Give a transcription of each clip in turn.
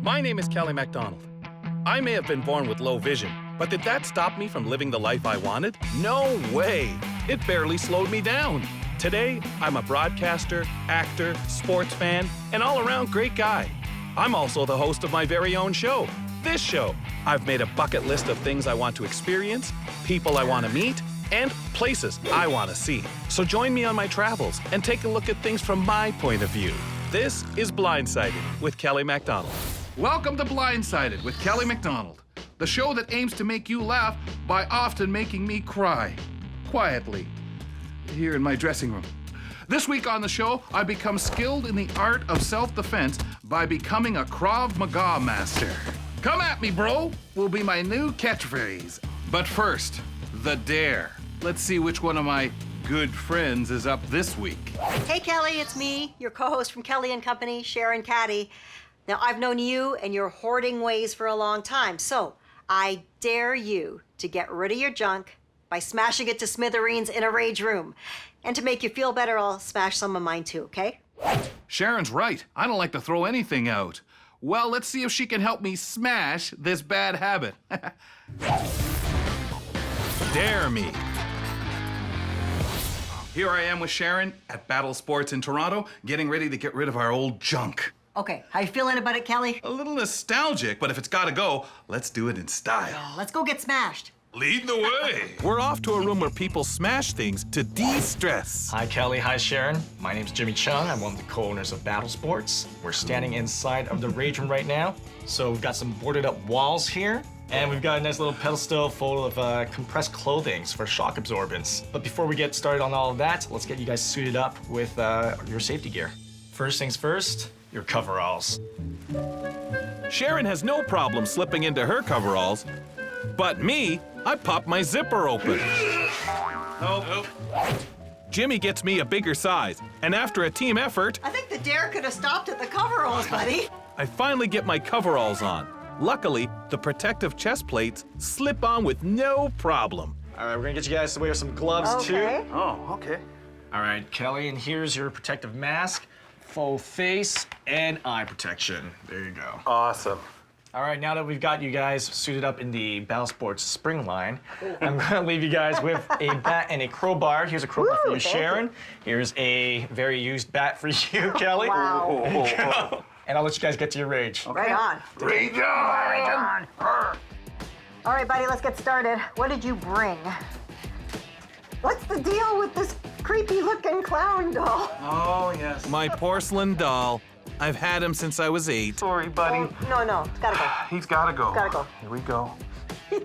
My name is Kelly MacDonald. I may have been born with low vision, but did that stop me from living the life I wanted? No way! It barely slowed me down. Today, I'm a broadcaster, actor, sports fan, and all-around great guy. I'm also the host of my very own show, this show. I've made a bucket list of things I want to experience, people I want to meet, and places I want to see. So join me on my travels and take a look at things from my point of view. This is Blindsided with Kelly MacDonald. Welcome to Blindsided with Kelly MacDonald, the show that aims to make you laugh by often making me cry. Quietly. Here in my dressing room. This week on the show, I become skilled in the art of self-defense by becoming a Krav Maga master. Come at me, bro, will be my new catchphrase. But first, the dare. Let's see which one of my good friends is up this week. Hey, Kelly, it's me, your co-host from Kelly and Company, SHARON, CADDY. Now, I've known you and your hoarding ways for a long time, so I dare you to get rid of your junk by smashing it to smithereens in a rage room. And to make you feel better, I'll smash some of mine too, okay? Sharon's right. I don't like to throw anything out. Well, let's see if she can help me smash this bad habit. Dare me. Here I am with Sharon at Battle Sports in Toronto, getting ready to get rid of our old junk. Okay, how you feeling about it, Kelly? A little nostalgic, but if it's gotta go, let's do it in style. Let's go get smashed. Lead the way. We're off to a room where people smash things to de-stress. Hi, Kelly. Hi, Sharon. My name's Jimmy Chung. I'm one of the co-owners of Battle Sports. We're standing inside of the rage room right now. So we've got some boarded up walls here, and we've got a nice little pedestal full of compressed clothing for shock absorbance. But before we get started on all of that, let's get you guys suited up with your safety gear. First things first, your coveralls. Sharon has no problem slipping into her coveralls, but me, I pop my zipper open. Nope. Jimmy gets me a bigger size, and after a team effort, I think the dare could have stopped at the coveralls, buddy. I finally get my coveralls on. Luckily, the protective chest plates slip on with no problem. All right, we're gonna get you guys to wear some gloves Okay. too. Oh, okay. All right, Kelly, and here's your protective mask, full face, and eye protection. There you go. Awesome. All right, now that we've got you guys suited up in the Battle Sports spring line, I'm gonna leave you guys with a bat and a crowbar. Here's a crowbar for you, Sharon. Here's a very used bat for you, Kelly. Wow. There you go. And I'll let you guys get to your rage. Right on. Rage on! Rage on. All right, buddy, let's get started. What did you bring? What's the deal with this creepy-looking clown doll? Oh, yes. My porcelain doll. I've had him since I was 8. Sorry, buddy. Oh, no, it's gotta go. He's gotta go. Gotta go. Here we go. He's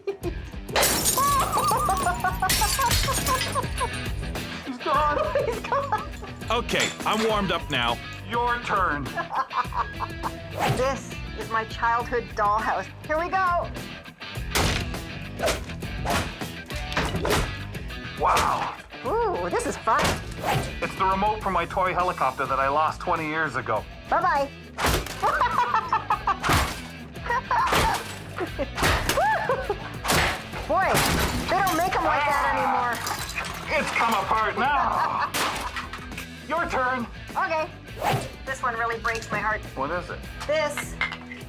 gone. He's gone. Okay, I'm warmed up now. Your turn. This is my childhood dollhouse. Here we go. Wow. Ooh, this is fun. It's the remote for my toy helicopter that I lost 20 years ago. Bye-bye. Boy, they don't make them like that anymore. It's come apart now. Your turn. Okay. This one really breaks my heart. What is it? This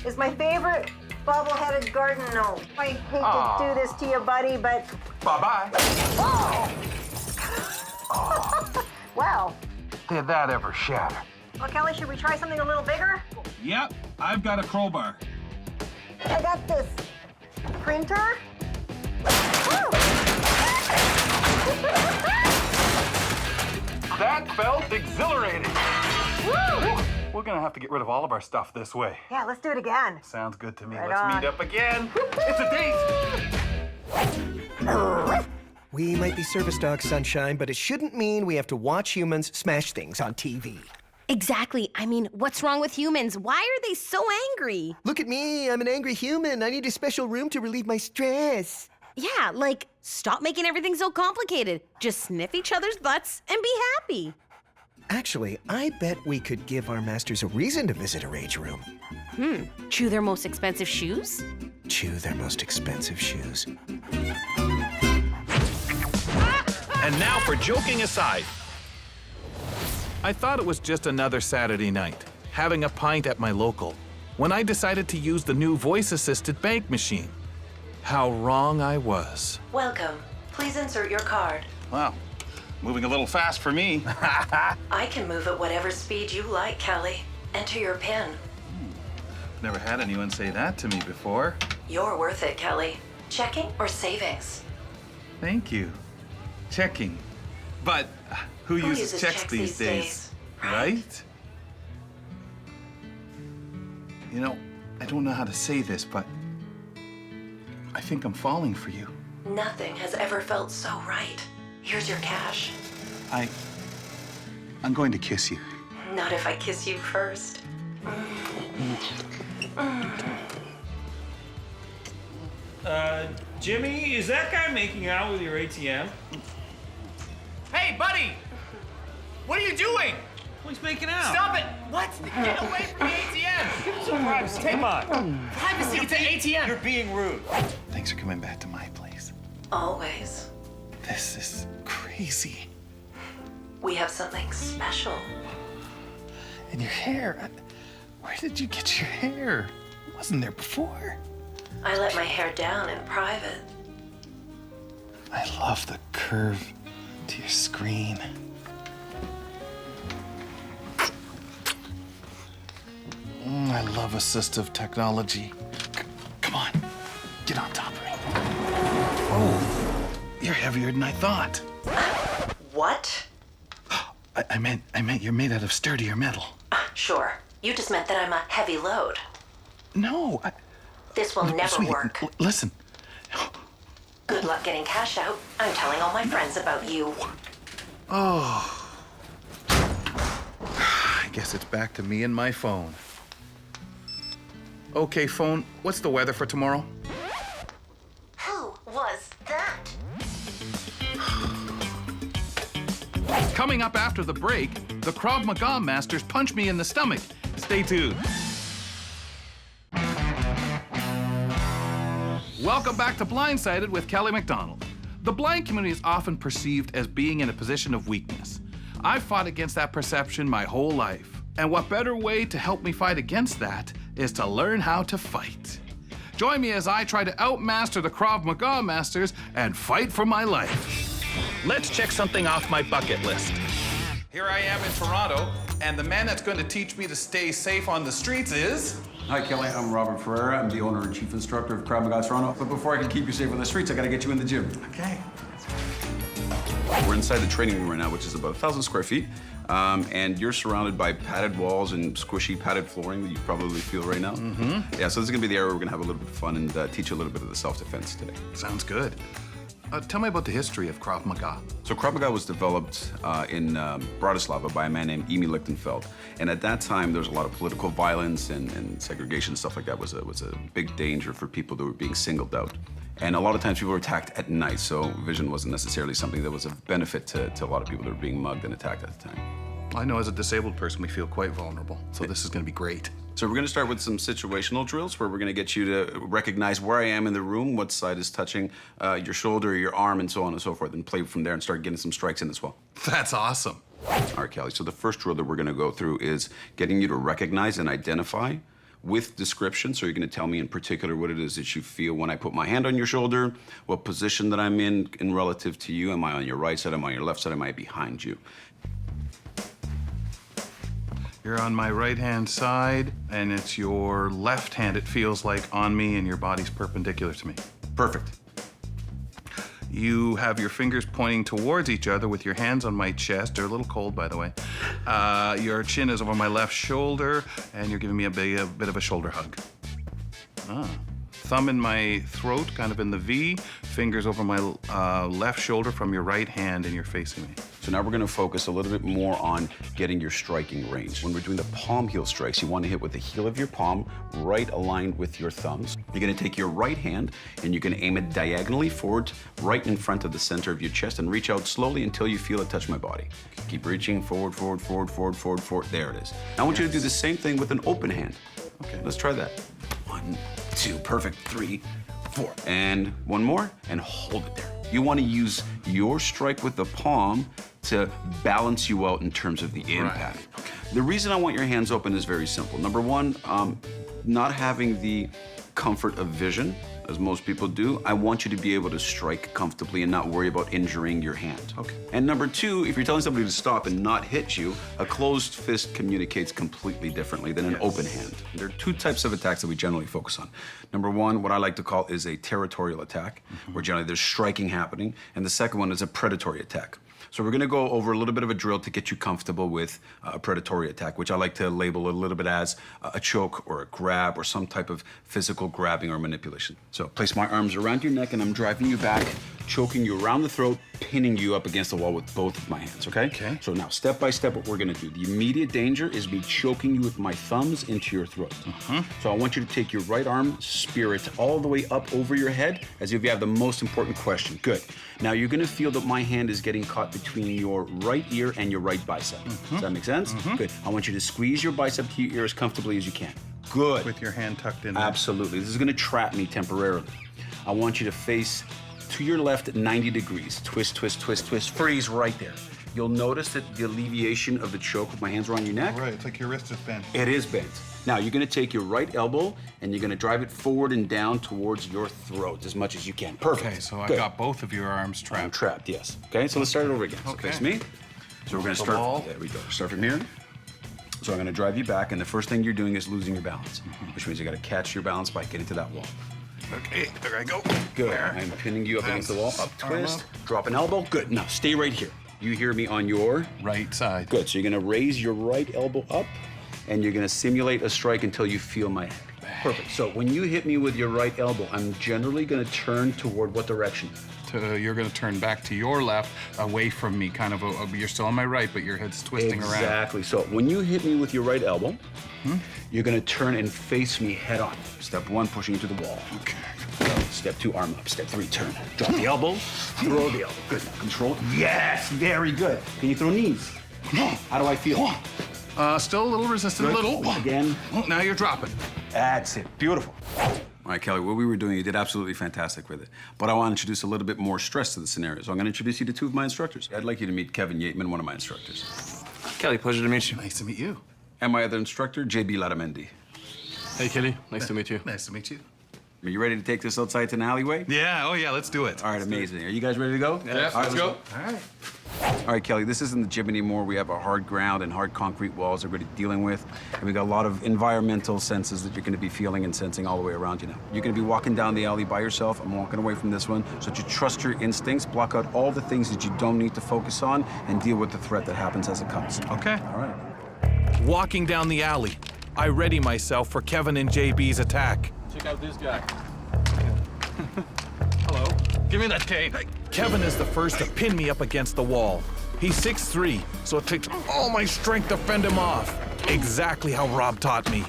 is my favorite bobble-headed garden gnome. I hate to do this to you, buddy, but... Bye-bye. Oh! Wow. Did that ever shatter? Well, Kelly, should we try something a little bigger? Yep, I've got a crowbar. I got this printer. Woo! That felt exhilarating. Woo! We're gonna have to get rid of all of our stuff this way. Yeah, let's do it again. Sounds good to me. Right Let's on. meet up again. It's a date. We might be service dogs, Sunshine, but it shouldn't mean we have to watch humans smash things on TV. Exactly. I mean, what's wrong with humans? Why are they so angry? Look at me, I'm an angry human. I need a special room to relieve my stress. Yeah, like, stop making everything so complicated. Just sniff each other's butts and be happy. Actually, I bet we could give our masters a reason to visit a rage room. Chew their most expensive shoes? Chew their most expensive shoes. And now for joking aside. I thought it was just another Saturday night, having a pint at my local. when I decided to use the new voice-assisted bank machine. How wrong I was. Welcome. Please insert your card. Wow, moving a little fast for me. I can move at whatever speed you like, Kelly. Enter your PIN. Never had anyone say that to me before. You're worth it, Kelly. Checking or savings? Thank you. Checking. But who uses checks these days? Right? You know, I don't know how to say this, but I think I'm falling for you. Nothing has ever felt so right. Here's your cash. I'm going to kiss you. Not if I kiss you first. Jimmy, is that guy making out with your ATM? Hey, buddy! What are you doing? Well, he's making out. Stop it! What? Get away from the ATM! Give him some privacy. Come on. Privacy, it's an ATM! You're being rude. Thanks for coming back to my place. Always. This is crazy. We have something special. And your hair. Where did you get your hair? It wasn't there before. I let my hair down in private. I love the curve to your screen. I love assistive technology. Come on, get on top of me. Oh, you're heavier than I thought. What? I meant you're made out of sturdier metal. Sure. You just meant that I'm a heavy load. No, This will never sweetie, work. Listen. Good luck getting cash out. I'm telling all my friends about you. Oh. I guess it's back to me and my phone. Okay, phone, what's the weather for tomorrow? Who was that? Coming up after the break, the Krav Maga masters punch me in the stomach. Stay tuned. Welcome back to Blindsided with Kelly MacDonald. The blind community is often perceived as being in a position of weakness. I've fought against that perception my whole life. And what better way to help me fight against that is to learn how to fight. Join me as I try to outmaster the Krav Maga masters and fight for my life. Let's check something off my bucket list. Here I am in Toronto, and the man that's going to teach me to stay safe on the streets is... Hi, Kelly. I'm Robert Ferreira. I'm the owner and chief instructor of Krav Maga Toronto. But before I can keep you safe on the streets, I gotta get you in the gym. Okay. We're inside the training room right now, which is about 1,000 square feet. And you're surrounded by padded walls and squishy padded flooring that you probably feel right now. Mm-hmm. Yeah, so this is gonna be the area where we're gonna have a little bit of fun and teach you a little bit of the self-defense today. Sounds good. Tell me about the history of Krav Maga. So Krav Maga was developed in Bratislava by a man named Emil Lichtenfeld. And at that time, there was a lot of political violence and segregation, stuff like that was a big danger for people that were being singled out. And a lot of times people were attacked at night, so vision wasn't necessarily something that was of benefit to a lot of people that were being mugged and attacked at the time. I know as a disabled person, we feel quite vulnerable, so this is gonna be great. So we're gonna start with some situational drills where we're gonna get you to recognize where I am in the room, what side is touching your shoulder, your arm, and so on and so forth, and play from there and start getting some strikes in as well. That's awesome. All right, Kelly, so the first drill that we're gonna go through is getting you to recognize and identify with description. So you're gonna tell me in particular what it is that you feel when I put my hand on your shoulder, what position that I'm in relative to you. Am I on your right side, am I on your left side, am I behind you? You're on my right-hand side, and it's your left hand, it feels like, on me, and your body's perpendicular to me. Perfect. You have your fingers pointing towards each other with your hands on my chest. They're a little cold, by the way. Your chin is over my left shoulder, and you're giving me a bit of a shoulder hug. Thumb in my throat, kind of in the V, fingers over my left shoulder from your right hand, and you're facing me. So now we're gonna focus a little bit more on getting your striking range. When we're doing the palm heel strikes, you wanna hit with the heel of your palm, right aligned with your thumbs. You're gonna take your right hand and you're gonna aim it diagonally forward, right in front of the center of your chest, and reach out slowly until you feel it touch my body. Keep reaching forward, forward, forward, forward, forward, forward. There it is. Now I want you to do the same thing with an open hand. Okay, let's try that. 1, 2, perfect, 3, 4. And one more, and hold it there. You want to use your strike with the palm to balance you out in terms of the impact. Right. Okay. The reason I want your hands open is very simple. Number one, Not having the comfort of vision, as most people do, I want you to be able to strike comfortably and not worry about injuring your hand. Okay. And number two, if you're telling somebody to stop and not hit you, a closed fist communicates completely differently than an open hand. There are two types of attacks that we generally focus on. Number one, what I like to call is a territorial attack, where generally there's striking happening, and the second one is a predatory attack. So we're gonna go over a little bit of a drill to get you comfortable with a predatory attack, which I like to label a little bit as a choke or a grab or some type of physical grabbing or manipulation. So place my arms around your neck and I'm driving you back, choking you around the throat, pinning you up against the wall with both of my hands, okay? Okay. So now, step by step, what we're gonna do. The immediate danger is me choking you with my thumbs into your throat. So I want you to take your right arm, spear it all the way up over your head as if you have the most important question. Good. Now you're gonna feel that my hand is getting caught between your right ear and your right bicep. Does that make sense? Good. I want you to squeeze your bicep to your ear as comfortably as you can. Good. With your hand tucked in there. Absolutely. This is gonna trap me temporarily. I want you to face to your left at 90 degrees. Twist, twist, twist, twist. Freeze right there. You'll notice that the alleviation of the choke with my hands around your neck. Right, it's like your wrist is bent. It is bent. Now you're gonna take your right elbow and you're gonna drive it forward and down towards your throat as much as you can. Perfect. Okay, so I Good. got both of your arms trapped. I'm trapped, yes. Okay, so let's start it over again. So Okay. face me. So we're gonna The start. wall. There we go. Start from here. So I'm gonna drive you back, and the first thing you're doing is losing your balance, which means you gotta catch your balance by getting to that wall. Okay, there I go. Good. There. I'm pinning you up against the wall. Up, Arm twist. up. Drop an elbow. Good. Now stay right here. You hear me on your Right side. Good. So you're gonna raise your right elbow up, and you're gonna simulate a strike until you feel my head. Perfect. So when you hit me with your right elbow, I'm generally gonna turn toward what direction? You're gonna turn back to your left, away from me, kind of. You're still on my right, but your head's twisting around. Exactly. So when you hit me with your right elbow, you're gonna turn and face me head on. Step one, pushing into the wall. Okay. Step two, arm up. Step three, turn. Drop the elbow, throw the elbow. Good. Now control. Yes, very good. Can you throw knees? How do I feel? Still a little resistant, a Good. little. Again. Oh, now you're dropping. That's it. Beautiful. All right, Kelly, what we were doing, you did absolutely fantastic with it. But I want to introduce a little bit more stress to the scenario. So I'm going to introduce you to two of my instructors. I'd like you to meet Kevin Yateman, one of my instructors. Kelly, pleasure to meet you. Nice to meet you. And my other instructor, JB Laramendi. Hey, Kelly. Nice to meet you. Nice to meet you. Are you ready to take this outside to an alleyway? Yeah, oh yeah, let's do it. All right, amazing. Are you guys ready to go? Yeah, All right, let's go. All right. All right, Kelly, this isn't the gym anymore. We have a hard ground and hard concrete walls that we're dealing with. And we got a lot of environmental senses that you're going to be feeling and sensing all the way around you now. You're going to be walking down the alley by yourself. I'm walking away from this one. So that you trust your instincts, block out all the things that you don't need to focus on, and deal with the threat that happens as it comes. Okay. All right. Walking down the alley, I ready myself for Kevin and JB's attack. Check out this guy. Hello. Give me that cane. Kevin is the first to pin me up against the wall. He's 6'3", so it takes all my strength to fend him off. Exactly how Rob taught me.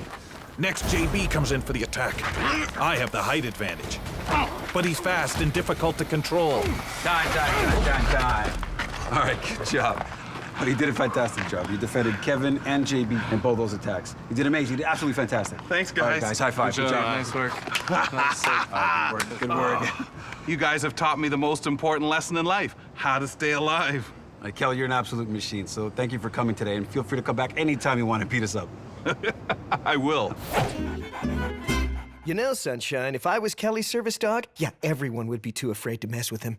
Next, JB comes in for the attack. I have the height advantage. But he's fast and difficult to control. Time. All right, good job. Oh, you did a fantastic job. You defended Kevin and JB in both those attacks. You did amazing. You did absolutely fantastic. Thanks, guys. All right, guys, high five. Good job. Nice work. Good work. Good work. You guys have taught me the most important lesson in life, how to stay alive. Kelly, you're an absolute machine, so thank you for coming today, and feel free to come back anytime you want to beat us up. I will. You know, Sunshine, if I was Kelly's service dog, yeah, everyone would be too afraid to mess with him.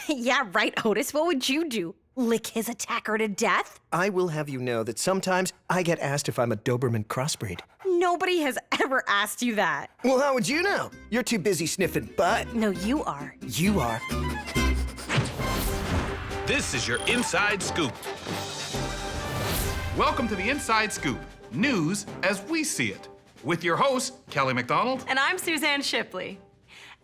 Yeah, right, Otis. What would you do? Lick his attacker to death? I will have you know that sometimes I get asked if I'm a Doberman crossbreed. Nobody has ever asked you that. Well, how would you know? You're too busy sniffing butt. No, you are. You are. This is your Inside Scoop. Welcome to the Inside Scoop, news as we see it, with your host, Kelly MacDonald. And I'm Suzanne Shipley.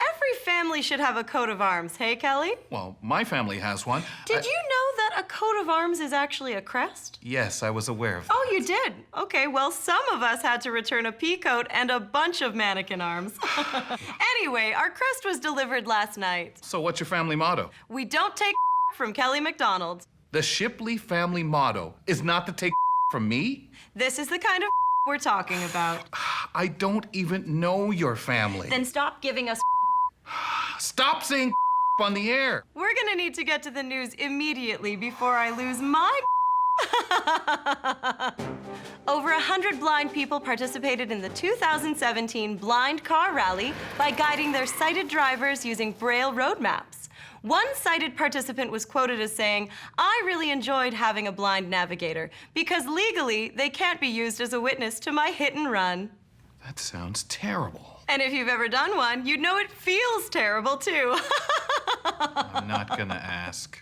Every family should have a coat of arms, hey, Kelly? Well, my family has one. Did you know that a coat of arms is actually a crest? Yes, I was aware of that. Oh, you did? Okay, well, some of us had to return a pea coat and a bunch of mannequin arms. Anyway, our crest was delivered last night. So what's your family motto? We don't take from Kelly MacDonald. The Shipley family motto is not to take from me? This is the kind of we're talking about. I don't even know your family. Then stop giving us Stop saying on the air. We're gonna need to get to the news immediately before I lose my Over 100 blind people participated in the 2017 Blind Car Rally by guiding their sighted drivers using Braille road maps. One sighted participant was quoted as saying, "I really enjoyed having a blind navigator because legally they can't be used as a witness to my hit and run." That sounds terrible. And if you've ever done one, you'd know it feels terrible too. I'm not gonna ask.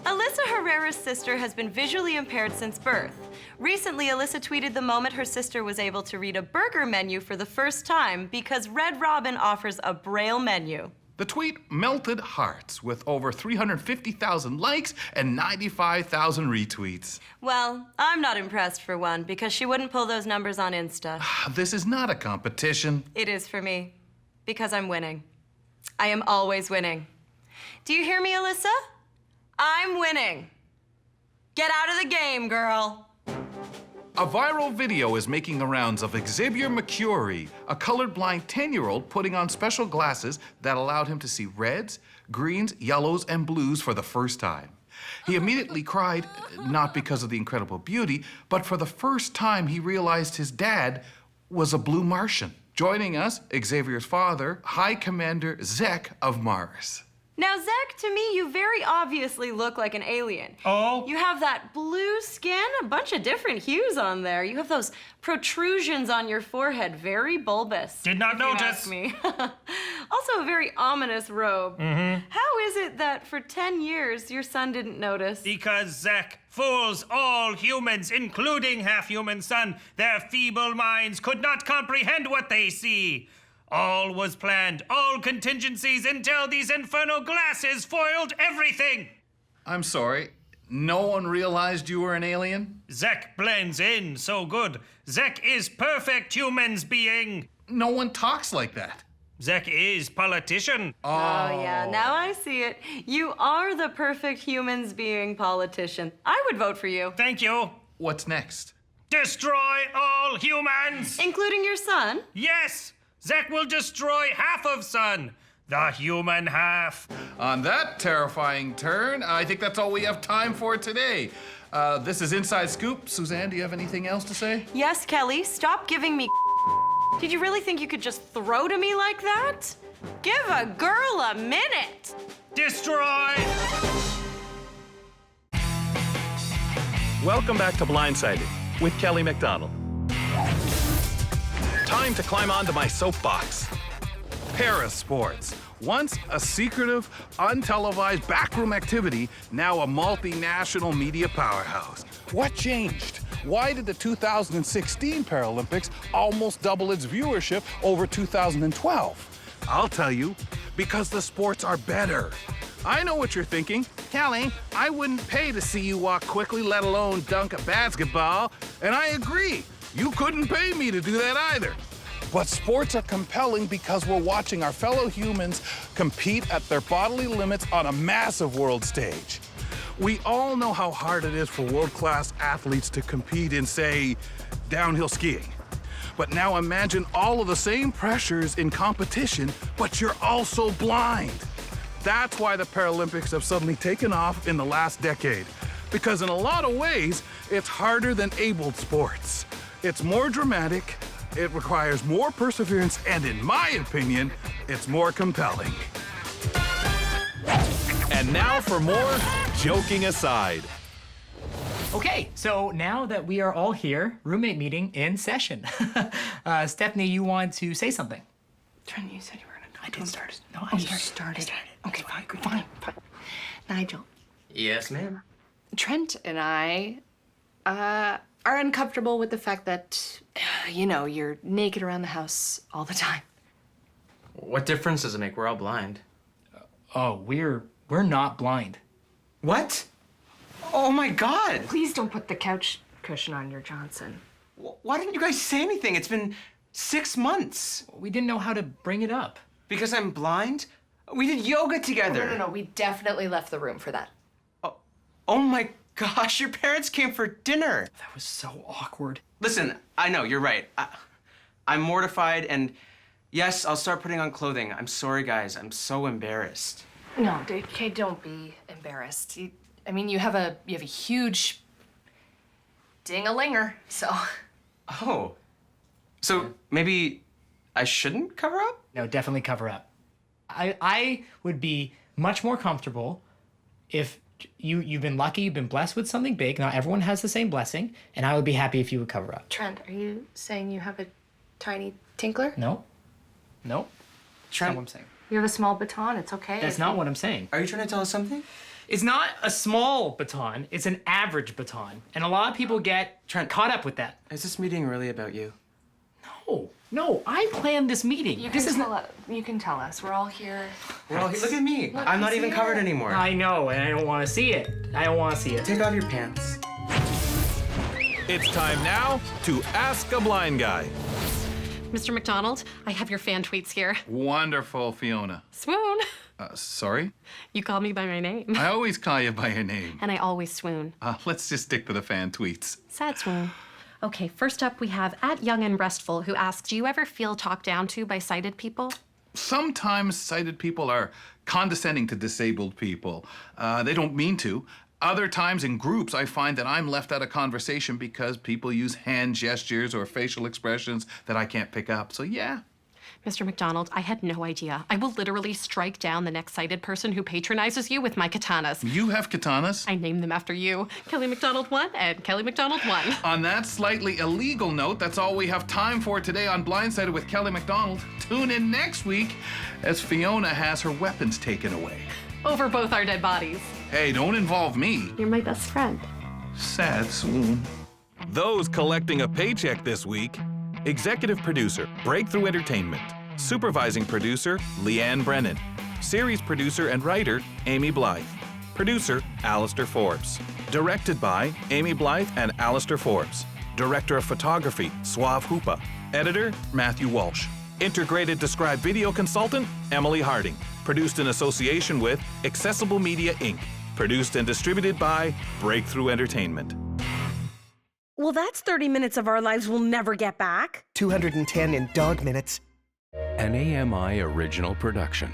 Alyssa Herrera's sister has been visually impaired since birth. Recently, Alyssa tweeted the moment her sister was able to read a burger menu for the first time because Red Robin offers a Braille menu. The tweet melted hearts with over 350,000 likes and 95,000 retweets. Well, I'm not impressed for one because she wouldn't pull those numbers on Insta. This is not a competition. It is for me because I'm winning. I am always winning. Do you hear me, Alyssa? I'm winning. Get out of the game, girl. A viral video is making the rounds of Xavier McCurry, a colorblind 10-year-old putting on special glasses that allowed him to see reds, greens, yellows, and blues for the first time. He immediately cried, not because of the incredible beauty, but for the first time he realized his dad was a blue Martian. Joining us, Xavier's father, High Commander Zek of Mars. Now, Zek, to me, you very obviously look like an alien. Oh? You have that blue skin, a bunch of different hues on there. You have those protrusions on your forehead, very bulbous. Did not if you notice. ask me. Also, a very ominous robe. Mm-hmm. How is it that for 10 years your son didn't notice? Because Zek fools all humans, including half-human son. Their feeble minds could not comprehend what they see. All was planned, all contingencies, until these infernal glasses foiled everything. I'm sorry, no one realized you were an alien? Zek blends in so good. Zek is perfect humans being. No one talks like that. Zek is politician. Oh, yeah, now I see it. You are the perfect humans being politician. I would vote for you. Thank you. What's next? Destroy all humans. Including your son? Yes. Zek will destroy half of Sun, the human half. On that terrifying turn, I think that's all we have time for today. This is Inside Scoop. Suzanne, do you have anything else to say? Yes, Kelly, stop giving me Did you really think you could just throw to me like that? Give a girl a minute. Destroy! Welcome back to Blindsided with Kelly MacDonald. Time to climb onto my soapbox. Parasports. Once a secretive, untelevised backroom activity, now a multinational media powerhouse. What changed? Why did the 2016 Paralympics almost double its viewership over 2012? I'll tell you, because the sports are better. I know what you're thinking. Kelly, I wouldn't pay to see you walk quickly, let alone dunk a basketball. And I agree. You couldn't pay me to do that either. But sports are compelling because we're watching our fellow humans compete at their bodily limits on a massive world stage. We all know how hard it is for world-class athletes to compete in, say, downhill skiing. But now imagine all of the same pressures in competition, but you're also blind. That's why the Paralympics have suddenly taken off in the last decade. Because in a lot of ways, it's harder than abled sports. It's more dramatic, it requires more perseverance, and in my opinion, it's more compelling. And now for more joking aside. Okay, so now that we are all here, roommate meeting in session. Stephanie, you want to say something? Trent, you said you were gonna. I didn't start. No, Oh, you started. Okay, fine. Nigel. Yes, ma'am. Trent and I are uncomfortable with the fact that, you're naked around the house all the time. What difference does it make? We're all blind. Oh, we're not blind. What? Oh my God! Please don't put the couch cushion on your Johnson. Why didn't you guys say anything? It's been 6 months. We didn't know how to bring it up. Because I'm blind? We did yoga together. No, we definitely left the room for that. Oh my gosh, your parents came for dinner. That was so awkward. Listen, I know, you're right. I'm mortified, and yes, I'll start putting on clothing. I'm sorry, guys. I'm so embarrassed. No, okay, don't be embarrassed. You have a huge ding-a-linger, so. Oh. So maybe I shouldn't cover up? No, definitely cover up. I would be much more comfortable if you've been lucky, you've been blessed with something big. Not everyone has the same blessing, and I would be happy if you would cover up. Trent, are you saying you have a tiny tinkler? No. No. That's not what I'm saying. You have a small baton, it's okay. That's not what I'm saying. Are you trying to tell us something? It's not a small baton, it's an average baton. And a lot of people get caught up with that. Is this meeting really about you? No, I planned this meeting. You This can is tell us. You can tell us. We're all here. We're all here. Look at me. Look, I'm not he's even here. covered anymore. I know, and I don't want to see it. I don't want to see it. Take off your pants. It's time now to Ask a Blind Guy. Mr. MacDonald, I have your fan tweets here. Wonderful, Fiona. Swoon. Sorry? You call me by my name. I always call you by your name. And I always swoon. Let's just stick to the fan tweets. Sad swoon. Okay, first up we have @YoungAndRestful, who asks, do you ever feel talked down to by sighted people? Sometimes sighted people are condescending to disabled people. They don't mean to. Other times in groups, I find that I'm left out of conversation because people use hand gestures or facial expressions that I can't pick up. So yeah. Mr. MacDonald, I had no idea. I will literally strike down the next sighted person who patronizes you with my katanas. You have katanas? I named them after you. Kelly MacDonald 1 and Kelly MacDonald 1. On that slightly illegal note, that's all we have time for today on Blindsided with Kelly MacDonald. Tune in next week as Fiona has her weapons taken away. Over both our dead bodies. Hey, don't involve me. You're my best friend. Sad swoon. Those collecting a paycheck this week: Executive Producer, Breakthrough Entertainment. Supervising Producer, Leanne Brennan. Series Producer and Writer, Amy Blythe. Producer, Alistair Forbes. Directed by Amy Blythe and Alistair Forbes. Director of Photography, Suave Hoopa. Editor, Matthew Walsh. Integrated Described Video Consultant, Emily Harding. Produced in association with Accessible Media, Inc. Produced and distributed by Breakthrough Entertainment. Well, that's 30 minutes of our lives we'll never get back. 210 in dog minutes. An AMI original production.